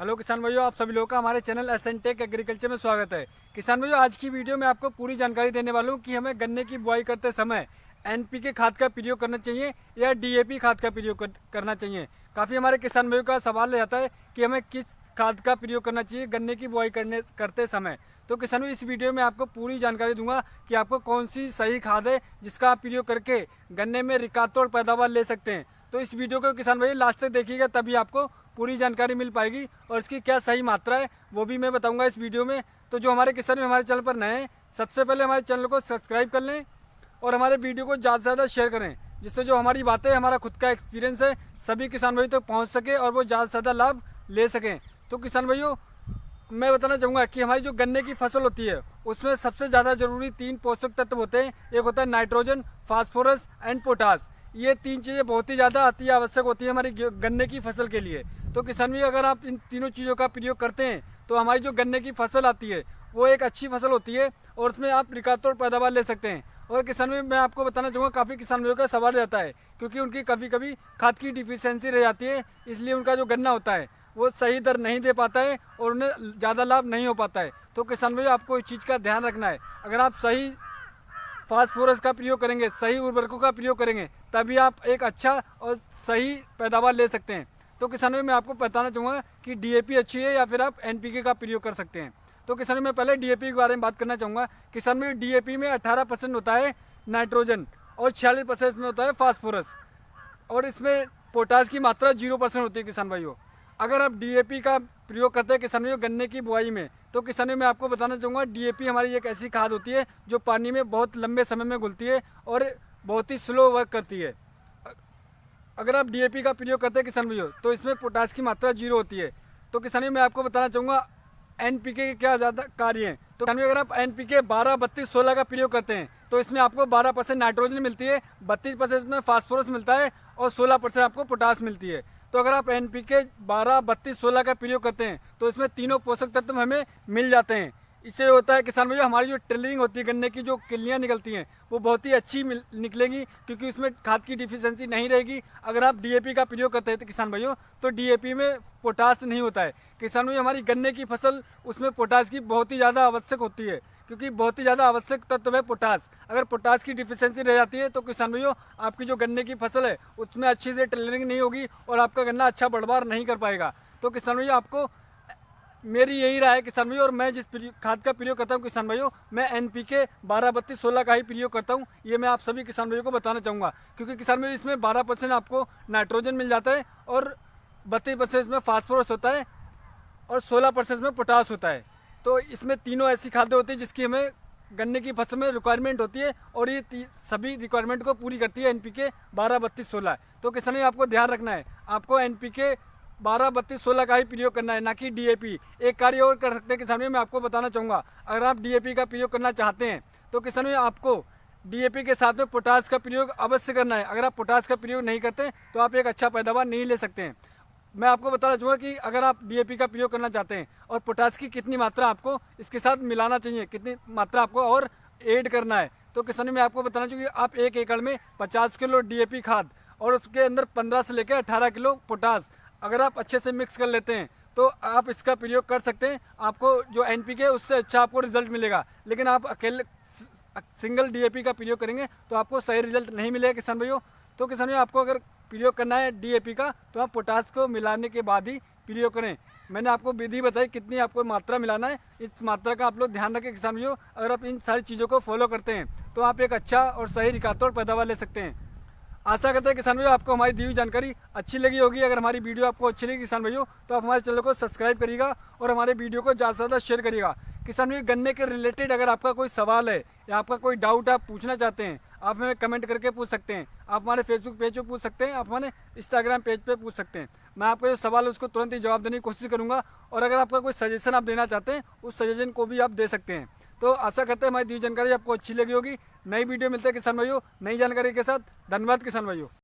Hello किसान भाइयों, आप सभी लोगों का हमारे चैनल एसएनटेक एग्रीकल्चर में स्वागत है। किसान भाइयों, आज की वीडियो में आपको पूरी जानकारी देने वाला हूँ कि हमें गन्ने की बुआई करते समय एनपीके खाद का प्रयोग करना चाहिए या डीएपी खाद का प्रयोग करना चाहिए। काफ़ी हमारे किसान भाइयों का सवाल रहता है कि हमें किस खाद का प्रयोग करना चाहिए गन्ने की बुआई करते समय। तो किसान भाई, इस वीडियो में आपको पूरी जानकारी दूंगा कि आपको कौन सी सही खाद है जिसका आप प्रयोग करके गन्ने में रिकॉर्ड पैदावार ले सकते हैं। तो इस वीडियो को किसान भाई लास्ट तक देखिएगा, तभी आपको पूरी जानकारी मिल पाएगी और इसकी क्या सही मात्रा है वो भी मैं बताऊंगा इस वीडियो में। तो जो हमारे किसान भाई हमारे चैनल पर नए हैं, सबसे पहले हमारे चैनल को सब्सक्राइब कर लें और हमारे वीडियो को ज़्यादा से ज़्यादा शेयर करें, जिससे जो हमारी बातें, हमारा खुद का एक्सपीरियंस है, सभी किसान भाई तक पहुँच सके और वो ज़्यादा से ज़्यादा लाभ ले सकें। तो किसान भाइयों, मैं बताना चाहूँगा कि हमारी जो गन्ने की फसल होती है उसमें सबसे ज़्यादा जरूरी 3 पोषक तत्व होते हैं। एक होता है नाइट्रोजन, फास्फोरस एंड पोटास। ये 3 चीज़ें बहुत ही ज़्यादा अति आवश्यक होती है हमारी गन्ने की फसल के लिए। तो किसान भाई, अगर आप इन तीनों चीज़ों का प्रयोग करते हैं तो हमारी जो गन्ने की फसल आती है वो एक अच्छी फसल होती है और उसमें आप रिकॉर्ड पैदावार ले सकते हैं। और किसान भाई, मैं आपको बताना चाहूँगा, काफ़ी किसान भाइयों का सवाल रहता है क्योंकि उनकी कभी कभी खाद की डिफिशियंसी रह जाती है, इसलिए उनका जो गन्ना होता है वो सही दर नहीं दे पाता है और उन्हें ज़्यादा लाभ नहीं हो पाता है। तो किसान भाई, आपको इस चीज़ का ध्यान रखना है। अगर आप सही फास्फोरस का प्रयोग करेंगे, सही उर्वरकों का प्रयोग करेंगे, तभी आप एक अच्छा और सही पैदावार ले सकते हैं। तो किसान भाई, मैं आपको बताना चाहूँगा कि डीएपी अच्छी है या फिर आप एनपीके का प्रयोग कर सकते हैं। तो किसान भाई, मैं पहले डीएपी के बारे में बात करना चाहूँगा। किसान भाई, डीएपी में 18% होता है नाइट्रोजन और 46% में होता है फास्फोरस, और इसमें पोटास की मात्रा 0% होती है। किसान भाइयों, अगर आप डीएपी का प्रयोग करते हैं किसान भाइयों गन्ने की बुआई में, तो किसान भाई, मैं आपको बताना चाहूँगा डीएपी हमारी एक ऐसी खाद होती है जो पानी में बहुत लंबे समय में घुलती है और बहुत ही स्लो वर्क करती है। अगर आप डीएपी का प्रयोग करते हैं किसान भाइयों, तो इसमें पोटास की मात्रा 0 होती है। तो किसान भाई, मैं आपको बताना चाहूँगा एनपीके के क्या ज़्यादा कार्य हैं। तो किसान भाई, अगर आप एनपीके 12-32-16 का प्रयोग करते हैं तो इसमें आपको 12% नाइट्रोजन मिलती है, 32% में फास्फोरस मिलता है और 16% आपको पोटास मिलती है। तो अगर आप एनपीके 12-32-16 का प्रयोग करते हैं तो इसमें तीनों पोषक तत्व हमें मिल जाते हैं। इससे होता है किसान भैया, हमारी जो टेलरिंग होती है, गन्ने की जो किलियाँ निकलती हैं वो बहुत ही अच्छी निकलेगी, क्योंकि उसमें खाद की डिफिशियंसी नहीं रहेगी। अगर आप डीएपी का प्रयोग करते हैं तो किसान भाइयों, तो डीएपी में पोटास नहीं होता है। किसान भाई, हमारी गन्ने की फसल, उसमें पोटास की बहुत ही ज़्यादा आवश्यक होती है, क्योंकि बहुत ही ज़्यादा आवश्यक तत्व है पोटास। अगर पोटास की डिफिशियंसी रह जाती है तो किसान भाइयों, आपकी जो गन्ने की फसल है उसमें अच्छी से टेलरिंग नहीं होगी और आपका गन्ना अच्छा बढ़वार नहीं कर पाएगा। तो किसान भाइयों, आपको मेरी यही राय है किसान भाइयों, और मैं जिस खाद का प्रयोग करता हूँ किसान भाइयों, मैं एनपीके 12-32-16 का ही प्रयोग करता हूँ। ये मैं आप सभी किसान भाइयों को बताना चाहूँगा, क्योंकि किसान भाइयों इसमें 12% आपको नाइट्रोजन मिल जाता है और 32% में फास्फोरस होता है और 16% में पोटास होता है। तो इसमें तीनों ऐसी खादें होती है जिसकी हमें गन्ने की फसल में रिक्वायरमेंट होती है और ये सभी रिक्वायरमेंट को पूरी करती है एनपीके 12-32-16। तो किसान भाई, आपको ध्यान रखना है, आपको एनपीके 12-32-16 का ही प्रयोग करना है, ना कि डीएपी। एक कार्य और कर सकते हैं किसान भाई, मैं आपको बताना चाहूँगा। अगर आप डीएपी का प्रयोग करना चाहते हैं तो किसान भाई, आपको डीएपी के साथ में पोटास का प्रयोग अवश्य करना है। अगर आप पोटास का प्रयोग नहीं करते तो आप एक अच्छा पैदावार नहीं ले सकते हैं। मैं आपको बताना चाहूँगा कि अगर आप डीएपी का प्रयोग करना चाहते हैं और पोटास की कितनी मात्रा आपको इसके साथ मिलाना चाहिए, कितनी मात्रा आपको और ऐड करना है, तो किसान भाई, मैं आपको बताना चाहूँगा कि आप 1 एकड़ में 50 किलो डीएपी खाद और उसके अंदर 15 से लेकर 18 किलो पोटास अगर आप अच्छे से मिक्स कर लेते हैं तो आप इसका प्रयोग कर सकते हैं। आपको जो एनपीके है उससे अच्छा आपको रिजल्ट मिलेगा। लेकिन आप अकेले सिंगल डीएपी का प्रयोग करेंगे तो आपको सही रिजल्ट नहीं मिलेगा किसान भाइयों। तो किसान भाइयों, आपको अगर प्रयोग करना है डीएपी का तो आप पोटास को मिलाने के बाद ही प्रयोग करें। मैंने आपको विधि बताई कितनी आपको मात्रा मिलाना है, इस मात्रा का आप लोग ध्यान रखें किसान भाइयों। अगर आप इन सारी चीज़ों को फॉलो करते हैं तो आप एक अच्छा और सही रिकॉर्ड पैदावार ले सकते हैं। आशा करते हैं किसान भाइयों, आपको हमारी दी हुई जानकारी अच्छी लगी होगी। अगर हमारी वीडियो आपको अच्छी लगी किसान भाइयों, तो आप हमारे चैनल को सब्सक्राइब करिएगा और हमारे वीडियो को ज़्यादा से ज़्यादा शेयर करिएगा। किसान भाइयों, गन्ने के रिलेटेड अगर आपका कोई सवाल है या आपका कोई डाउट आप पूछना चाहते हैं, आप हमें कमेंट करके पूछ सकते हैं। आप हमारे फेसबुक पेज पे पूछ सकते हैं, आप हमारे इंस्टाग्राम पेज पे पूछ सकते हैं। मैं आपका जो सवाल है उसको तुरंत ही जवाब देने की कोशिश करूँगा। और अगर आपका कोई सजेशन आप देना चाहते हैं, उस सजेशन को भी आप दे सकते हैं। तो आशा करते हैं हमारी दी जानकारी आपको अच्छी लगी होगी। नई वीडियो मिलते हैं किसान भाइयों नई जानकारी के साथ। धन्यवाद किसान भाइयों।